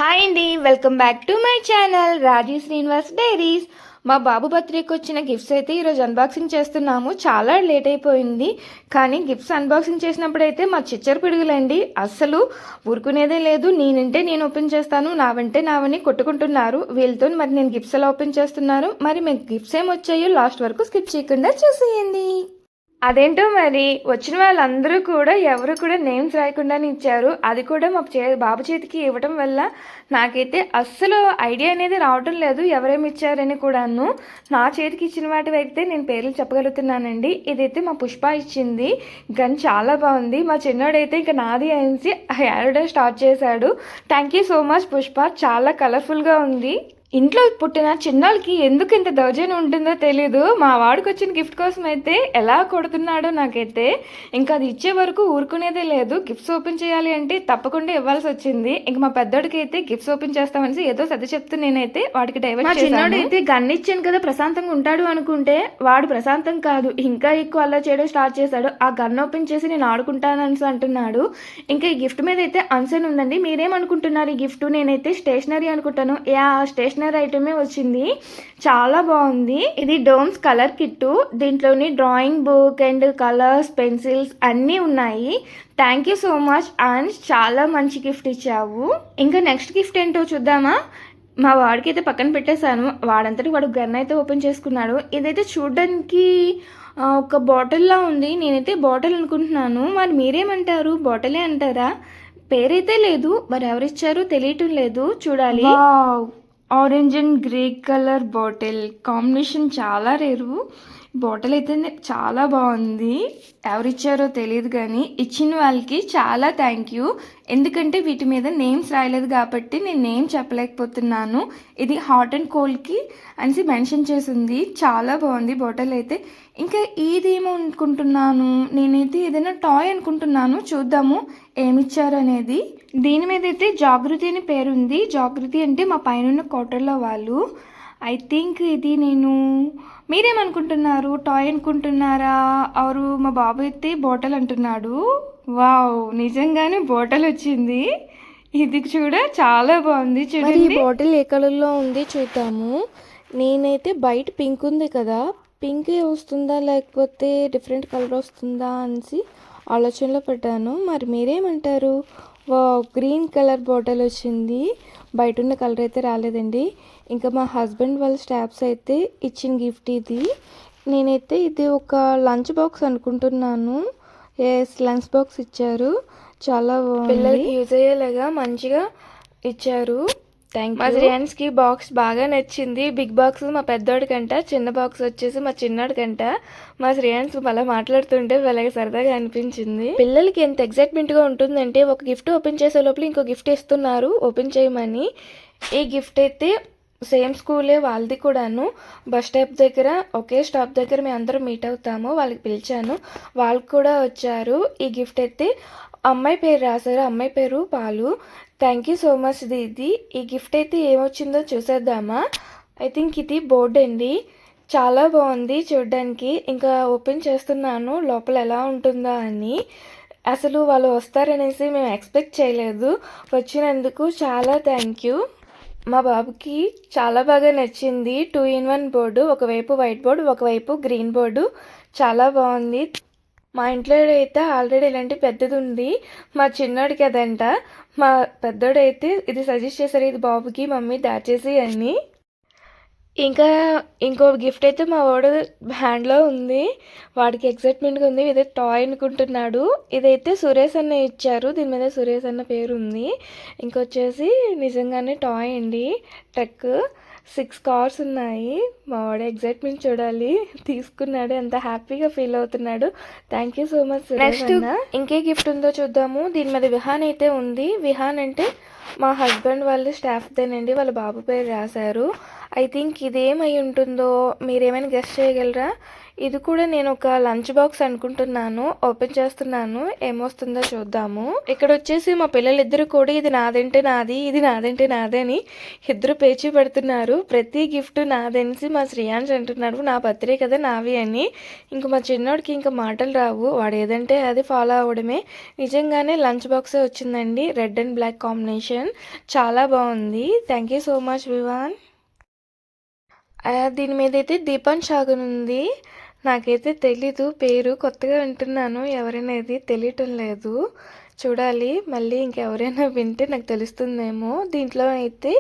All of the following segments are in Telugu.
హాయ్ అండి, welcome back to my channel Rajeev Srinivas diaries. మా బాబు బర్త్డేకి వచ్చిన గిఫ్ట్స్ అయితే ఈరోజు అన్బాక్సింగ్ చేస్తున్నాము. చాలా లేట్ అయిపోయింది, కానీ గిఫ్ట్స్ అన్బాక్సింగ్ చేసినప్పుడైతే మా చిచ్చర పిడుగులండి అస్సలు ఊరుకునేదే లేదు. నేనంటే నేను ఓపెన్ చేస్తాను, నావంటే నావని కొట్టుకుంటున్నారు. వీళ్ళతో మరి నేను గిఫ్ట్స్ ఎలా ఓపెన్ చేస్తున్నారు, మరి మీకు గిఫ్ట్స్ ఏమొచ్చాయో లాస్ట్ వరకు స్కిప్ చేయకుండా చూసేయండి. అదేంటో మరి వచ్చిన వాళ్ళందరూ కూడా ఎవరు కూడా నేమ్స్ రాయకుండానే ఇచ్చారు. అది కూడా మా బాబు చేతికి ఇవ్వటం వల్ల నాకైతే అస్సలు ఐడియా అనేది రావటం లేదు ఎవరేమి ఇచ్చారని కూడాను. నా చేతికి ఇచ్చిన వాటి అయితే నేను పేర్లు చెప్పగలుగుతున్నానండి. ఇదైతే మా పుష్ప ఇచ్చింది. గన్ చాలా బాగుంది. మా చిన్నోడైతే ఇంకా నాది అనేసి ఏడడం స్టార్ట్ చేశాడు. Thank you so much Pushpa, చాలా కలర్ఫుల్గా ఉంది. ఇంట్లో పుట్టిన చిన్నోళ్ళకి ఎందుకు ఇంత దౌర్జన్యం ఉంటుందో తెలీదు. మా వాడికి వచ్చిన గిఫ్ట్ కోసం అయితే ఎలా కొడుతున్నాడో నాకైతే. ఇంకా అది ఇచ్చే వరకు ఊరుకునేదే లేదు. గిఫ్ట్స్ ఓపెన్ చేయాలి అంటే తప్పకుండా ఇవ్వాల్సి వచ్చింది. ఇంకా మా పెద్దోడికి అయితే గిఫ్ట్స్ ఓపెన్ చేస్తామని ఏదో సర్ది చెప్తూ నేనైతే వాడికి డైవర్ట్ చేశాను. చిన్నోడు అయితే గన్ ఇచ్చాను కదా ప్రశాంతంగా ఉంటాడు అనుకుంటే వాడు ప్రశాంతం కాదు, ఇంకా ఎక్కువ అలా చేయడం స్టార్ట్ చేశాడు. ఆ గన్ ఓపెన్ చేసి నేను ఆడుకుంటానని అంటున్నాడు. ఇంకా ఈ గిఫ్ట్ మీద అయితే అన్సన్ ఉందండి. మీరేమనుకుంటున్నారు ఈ గిఫ్ట్? నేనైతే స్టేషనరీ అనుకుంటాను. స్టేషనరీ ఐటమే వచ్చింది, చాలా బాగుంది. ఇది డోమ్స్ కలర్ కిట్టు. దీంట్లోని drawing book and colours, pencils అన్నీ ఉన్నాయి. Thank you so much and చాలా మంచి గిఫ్ట్ ఇచ్చావు. ఇంకా నెక్స్ట్ గిఫ్ట్ ఏంటో చూద్దామా. మా వాడికి అయితే పక్కన పెట్టేశాను, వాడంతటి వాడు గన్ అయితే ఓపెన్ చేసుకున్నాడు. ఇదైతే చూడడానికి ఒక బాటిల్లా ఉంది. నేనైతే బాటిల్ అనుకుంటున్నాను, మరి మీరేమంటారు? బాటిలే అంటారా? పేరైతే లేదు, మరి ఎవరిచ్చారో తెలియటం లేదు, చూడాలి. Orange and grey colour bottle combination చాలా రేరు. బాటిల్ అయితే చాలా బాగుంది. ఎవరిచ్చారో తెలియదు, కానీ ఇచ్చిన వాళ్ళకి చాలా థ్యాంక్ యూ. ఎందుకంటే వీటి మీద నేమ్స్ రాయలేదు కాబట్టి నేను నేమ్ చెప్పలేకపోతున్నాను. ఇది హాట్ అండ్ కోల్డ్కి అనేసి మెన్షన్ చేసింది. చాలా బాగుంది బాటిల్ అయితే. ఇంకా ఇదేమో అనుకుంటున్నాను, నేనైతే ఏదైనా టాయ్ అనుకుంటున్నాను. చూద్దాము ఏమిచ్చారు అనేది. దీని మీద అయితే జాగృతి అని పేరుంది. జాగృతి అంటే మా పైన క్వార్టర్లో వాళ్ళు. ఐ థింక్ ఇది మీరేమనుకుంటున్నారు? టాయ్ అనుకుంటున్నారా? అవరు మా బాబు అయితే బాటిల్ అంటున్నాడు. వావ్, నిజంగానే బాటిల్ వచ్చింది. ఇది చూడ చాలా బాగుంది. చూడండి ఈ బాటిల్ ఏ కలర్లో ఉంది చూద్దాము. నేనైతే బయట పింక్ ఉంది కదా, పింక్ వస్తుందా లేకపోతే డిఫరెంట్ కలర్ వస్తుందా అనేసి ఆలోచనలో పడ్డాను. మరి మీరేమంటారు? గ్రీన్ కలర్ బాటిల్ వచ్చింది. బయట ఉన్న కలర్ అయితే రాలేదండి. ఇంకా మా హస్బెండ్ వాళ్ళ స్టాఫ్స్ అయితే ఇచ్చిన గిఫ్ట్ ఇది. నేనైతే ఇది ఒక లంచ్ బాక్స్ అనుకుంటున్నాను. లంచ్ బాక్స్ ఇచ్చారు, చాలా పిల్లలకి యూజ్ అయ్యేలాగా మంచిగా ఇచ్చారు. మా శ్రేయాన్స్కి బాక్స్ బాగా నచ్చింది. బిగ్ బాక్స్ మా పెద్దోడికంట, చిన్న బాక్స్ వచ్చేసి మా చిన్నోడికంట. మా శ్రేయాన్స్ అలా మాట్లాడుతుంటే వాళ్ళకి సరదాగా అనిపించింది. పిల్లలకి ఎంత ఎగ్జైట్మెంట్గా ఉంటుందంటే ఒక గిఫ్ట్ ఓపెన్ చేసే లోపల ఇంకో గిఫ్ట్ ఇస్తున్నారు ఓపెన్ చేయమని. ఈ గిఫ్ట్ అయితే సేమ్ స్కూలే వాళ్ళది కూడాను. బస్ స్టాప్ దగ్గర ఒకే స్టాప్ దగ్గర మేము అందరం మీట్ అవుతాము. వాళ్ళకి పిలిచాను, వాళ్ళు కూడా వచ్చారు. ఈ గిఫ్ట్ అయితే అమ్మాయి పేరు రాశారు, అమ్మాయి పేరు పాలు. థ్యాంక్ యూ సో మచ్ దీది. ఈ గిఫ్ట్ అయితే ఏమొచ్చిందో చూసేద్దామా. ఐ థింక్ ఇది బోర్డ్ అండి, చాలా బాగుంది చూడడానికి. ఇంకా ఓపెన్ చేస్తున్నాను లోపల ఎలా ఉంటుందా అని. అసలు వాళ్ళు వస్తారనేసి మేము ఎక్స్పెక్ట్ చేయలేదు. వచ్చినందుకు చాలా థ్యాంక్ యూ. మా బాబుకి చాలా బాగా నచ్చింది. 2-in-1 బోర్డు, ఒకవైపు వైట్ బోర్డు ఒకవైపు గ్రీన్ బోర్డు, చాలా బాగుంది. మా ఇంట్లో అయితే ఆల్రెడీ ఇలాంటి పెద్దది ఉంది, మా చిన్నోడికి అదంట. మా పెద్దోడైతే ఇది సజెస్ట్ చేశారు, ఇది బాబుకి మమ్మీ దాచేసి అని. ఇంకా ఇంకో గిఫ్ట్ అయితే మా వాడు హ్యాండ్లో ఉంది, వాడికి ఎక్సైట్మెంట్గా ఉంది. ఇదే టాయ్ అనుకుంటున్నాడు. ఇదైతే సురేష్ అన్న ఇచ్చారు, దీని మీద సురేష్ అన్న పేరు ఉంది. ఇంకొచ్చేసి నిజంగానే టాయ్ అండి, ట్రక్. 6 కార్స్ ఉన్నాయి. మా వాడు ఎగ్జైట్మెంట్ చూడాలి. తీసుకున్నాడు, ఎంత హ్యాపీగా ఫీల్ అవుతున్నాడు. Thank you so much. Next ఇంకే గిఫ్ట్ ఉందో చూద్దాము. దీని మీద విహాన్ అయితే ఉంది. విహాన్ అంటే మా హస్బెండ్ వాళ్ళ స్టాఫ్దేనండి, వాళ్ళ బాబు పేరు రాశారు. ఐ థింక్ ఇదేమై ఉంటుందో మీరేమైనా గెస్ చేయగలరా? ఇది కూడా నేను ఒక లంచ్ బాక్స్ అనుకుంటున్నాను. ఓపెన్ చేస్తున్నాను, ఏమొస్తుందో చూద్దాము. ఇక్కడ వచ్చేసి మా పిల్లలిద్దరు కూడా ఇది నాదంటే నాది, ఇది నాదంటే నాదే అని ఇద్దరు పేచీ పెడుతున్నారు. ప్రతి గిఫ్ట్ నాదనేసి మా శ్రేయాన్స్ అంటున్నాడు, నా బర్త్డే కదా నావి అని. ఇంక మా చిన్నోడికి ఇంకా మాటలు రావు, వాడు ఏదంటే అది ఫాలో అవ్వడమే. నిజంగానే లంచ్ బాక్సే వచ్చిందండి, రెడ్ అండ్ బ్లాక్ కాంబినేషన్. చాలా బాగుంది. Thank you so much Vivaan. దీని మీద అయితే దీపాన్ షాగున్ ఉంది. నాకైతే తెలీదు పేరు, కొత్తగా వింటున్నాను. ఎవరనేది తెలియటం లేదు. చూడాలి, మళ్ళీ ఇంకెవరైనా వింటే నాకు తెలుస్తుందేమో. దీంట్లో అయితే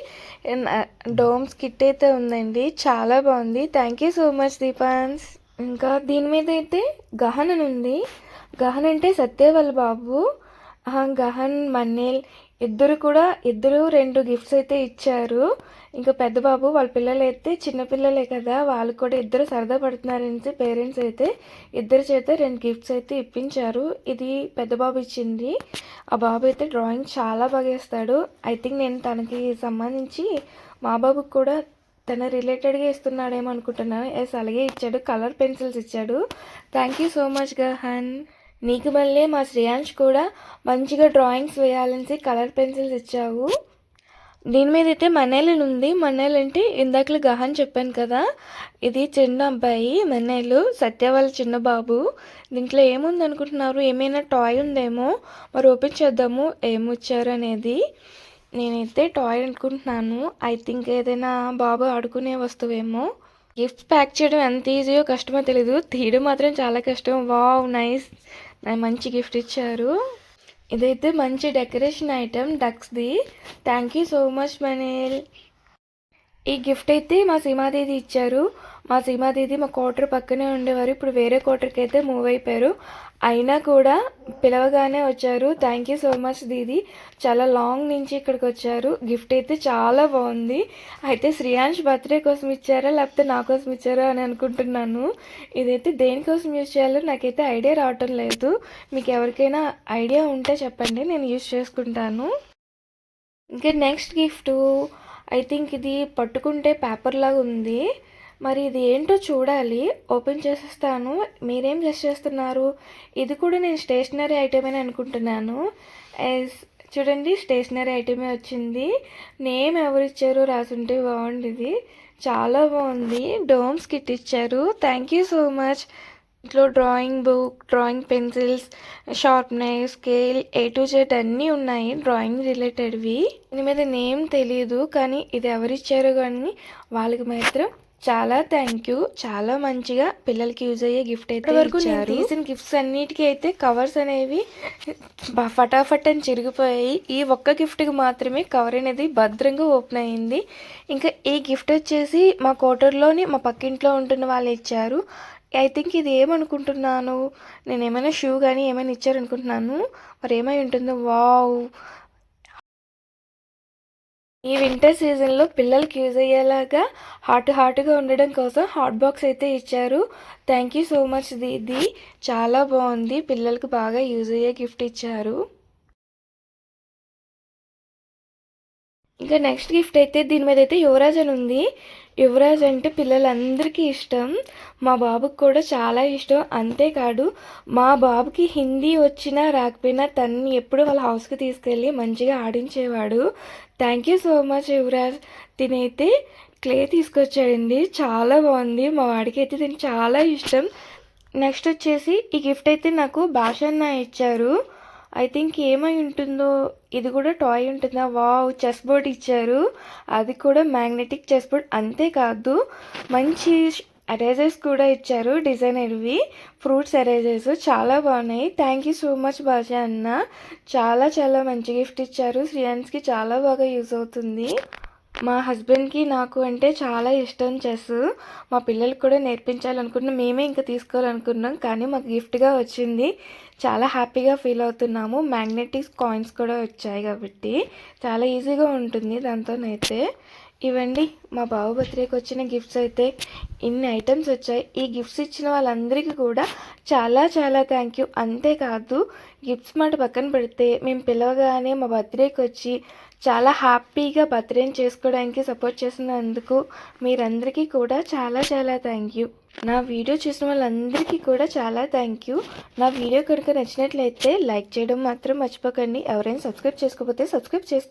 డోమ్స్ కిట్ అయితే ఉందండి, చాలా బాగుంది. థ్యాంక్ యూ సో మచ్ దీపాన్స్. ఇంకా దీని మీద అయితే గహన్ అని ఉంది. గహన్ అంటే సత్య వాళ్ళ బాబు. గహన్ మన్నేల్ ఇద్దరు 2 గిఫ్ట్స్ అయితే ఇచ్చారు. ఇంకా పెద్ద బాబు వాళ్ళ పిల్లలు అయితే చిన్నపిల్లలే కదా, వాళ్ళు కూడా ఇద్దరు సరదా పడుతున్నారని పేరెంట్స్ అయితే ఇద్దరి చేత 2 గిఫ్ట్స్ అయితే ఇప్పించారు. ఇది పెద్ద బాబు ఇచ్చింది. ఆ బాబు అయితే డ్రాయింగ్ చాలా బాగా వేస్తాడు. ఐ థింక్ నేను తనకి సంబంధించి మా బాబుకి కూడా తన రిలేటెడ్గా ఇస్తున్నాడేమో అనుకుంటున్నాను. ఎస్, అలాగే ఇచ్చాడు. కలర్ పెన్సిల్స్ ఇచ్చాడు. Thank you so much Gahan. నీకు మళ్ళీ మా శ్రేయాంష్ కూడా మంచిగా డ్రాయింగ్స్ వేయాలని కలర్ పెన్సిల్స్ ఇచ్చావు. దీని మీద అయితే మన్నేలు ఉంది. మన్నేలు అంటే ఇందాకలు గహన్ చెప్పాను కదా, ఇది చిన్న అబ్బాయి మన్నేలు, సత్య వాళ్ళ చిన్న బాబు. దీంట్లో ఏముంది అనుకుంటున్నారు? ఏమైనా టాయ్ ఉందేమో, మరి ఓపెన్ చేద్దాము ఏమొచ్చారు అనేది. నేనైతే టాయ్ అనుకుంటున్నాను. ఐ థింక్ ఏదైనా బాబు ఆడుకునే వస్తువేమో. గిఫ్ట్స్ ప్యాక్ చేయడం ఎంత ఈజీయో కష్టమో తెలీదు, తీయడం మాత్రం చాలా కష్టం. వావ్, నైస్, మంచి గిఫ్ట్ ఇచ్చారు. ఇదైతే మంచి డెకరేషన్ ఐటమ్ డక్స్ది. Thank you so much Manil. ఈ గిఫ్ట్ అయితే మా సీమాదీది ఇచ్చారు. మా సీమాదీది మా క్వార్టర్ పక్కనే ఉండేవారు, ఇప్పుడు వేరే క్వార్టర్కి అయితే మూవ్ అయిపోయారు. అయినా కూడా పిలవగానే వచ్చారు. థ్యాంక్ యూ సో మచ్ దీది, చాలా లాంగ్ నుంచి ఇక్కడికి వచ్చారు. గిఫ్ట్ అయితే చాలా బాగుంది. అయితే శ్రేయాంష్ బర్త్డే కోసం ఇచ్చారా లేకపోతే నా కోసం ఇచ్చారా అని అనుకుంటున్నాను. ఇదైతే దేనికోసం యూజ్ చేయాలో నాకైతే ఐడియా రావటం లేదు. మీకు ఎవరికైనా ఐడియా ఉంటే చెప్పండి, నేను యూజ్ చేసుకుంటాను. ఇంకా నెక్స్ట్ గిఫ్ట్ ఐ థింక్ ఇది పట్టుకుంటే పేపర్ లాగా ఉంది. మరి ఇది ఏంటో చూడాలి. ఓపెన్ చేసేస్తాను, మీరేం గెస్ చేస్తున్నారు? ఇది కూడా నేను స్టేషనరీ ఐటమ్ అని అనుకుంటున్నాను. చూడండి, స్టేషనరీ ఐటమే వచ్చింది. నేమ్ ఎవరు ఇచ్చారో రాసుంటే బాగుండేది. చాలా బాగుంది. డోమ్స్ కిట్ ఇచ్చారు. Thank you so much. ఇంట్లో drawing book, drawing pencils, sharpener, scale, A to Z అన్నీ ఉన్నాయి డ్రాయింగ్ రిలేటెడ్వి. దీని మీద నేమ్ తెలీదు, కానీ ఇది ఎవరిచ్చారో కానీ వాళ్ళకి మాత్రం చాలా థ్యాంక్ యూ. చాలా మంచిగా పిల్లలకి యూజ్ అయ్యే గిఫ్ట్ అయితే వరకు నేను తీసిన గిఫ్ట్స్ అన్నిటికీ అయితే కవర్స్ అనేవి ఫటాఫట్ అని చిరిగిపోయాయి. ఈ ఒక్క గిఫ్ట్కి మాత్రమే కవర్ అనేది భద్రంగా ఓపెన్ అయ్యింది. ఇంకా ఈ గిఫ్ట్ వచ్చేసి మా క్వార్టర్లోని మా పక్కింట్లో ఉంటున్న వాళ్ళు ఇచ్చారు. ఐ థింక్ ఇది ఏమనుకుంటున్నాను, నేను ఏమైనా షూ కానీ ఏమైనా ఇచ్చారనుకుంటున్నాను. మరి ఏమై ఉంటుందో. వావ్, ఈ వింటర్ సీజన్లో పిల్లలకి యూజ్ అయ్యేలాగా హాట్గా ఉండడం కోసం హాట్ బాక్స్ అయితే ఇచ్చారు. థ్యాంక్ యూ సో మచ్ దీది, చాలా బాగుంది. పిల్లలకి బాగా యూజ్ అయ్యే గిఫ్ట్ ఇచ్చారు. ఇంకా నెక్స్ట్ గిఫ్ట్ అయితే దీని మీద అయితే యువరాజ్ అని ఉంది. యువరాజ్ అంటే పిల్లలందరికీ ఇష్టం, మా బాబుకి కూడా చాలా ఇష్టం. అంతేకాదు మా బాబుకి హిందీ వచ్చినా రాకపోయినా తన్ని ఎప్పుడు వాళ్ళ హౌస్కి తీసుకెళ్ళి మంచిగా ఆడించేవాడు. Thank you so much Yuvraj. తినైతే క్లే తీసుకొచ్చాడండి, చాలా బాగుంది. మా వాడికి అయితే దీన్ని చాలా ఇష్టం. నెక్స్ట్ వచ్చేసి ఈ గిఫ్ట్ అయితే నాకు భాషన్న ఇచ్చారు. ఐ థింక్ ఏమై ఉంటుందో, ఇది కూడా టాయ్ ఉంటుందా? వావ్, చెస్ బోర్డ్ ఇచ్చారు. అది కూడా మ్యాగ్నెటిక్ చెస్ బోర్డ్. అంతేకాదు మంచి ఎరేజర్స్ కూడా ఇచ్చారు, డిజైనర్వి ఫ్రూట్స్ ఎరేజర్స్, చాలా బాగున్నాయి. థ్యాంక్ యూ సో మచ్ బాజా అన్న, చాలా మంచి గిఫ్ట్ ఇచ్చారు. శ్రేయాన్స్కి చాలా బాగా యూజ్ అవుతుంది. మా హస్బెండ్కి నాకు అంటే చాలా ఇష్టం చెస్. మా పిల్లలకి కూడా నేర్పించాలనుకున్నాం, మేమే ఇంకా తీసుకోవాలనుకున్నాం, కానీ మాకు గిఫ్ట్గా వచ్చింది. చాలా హ్యాపీగా ఫీల్ అవుతున్నాము. మ్యాగ్నెటిక్ కాయిన్స్ కూడా వచ్చాయి కాబట్టి చాలా ఈజీగా ఉంటుంది దాంతోనైతే. ఇవండి మా బాబు బర్త్డేకి వచ్చిన గిఫ్ట్స్ అయితే ఇన్ని ఐటమ్స్ వచ్చాయి. ఈ గిఫ్ట్స్ ఇచ్చిన వాళ్ళందరికీ కూడా చాలా చాలా థ్యాంక్ యూ. అంతేకాదు గిఫ్ట్స్ మాట పక్కన పెడితే మేము పిలవగానే మా బర్త్డేకి వచ్చి చాలా హ్యాపీగా బర్త్డేని చేసుకోవడానికి సపోర్ట్ చేసినందుకు మీరందరికీ కూడా చాలా చాలా థ్యాంక్ యూ. నా వీడియో చూసిన వాళ్ళందరికీ కూడా చాలా థ్యాంక్ యూ. నా వీడియో కనుక నచ్చినట్లయితే లైక్ చేయడం మాత్రం మర్చిపోకండి. ఎవరైనా సబ్స్క్రైబ్ చేసుకోకపోతే సబ్స్క్రైబ్ చేసుకోండి.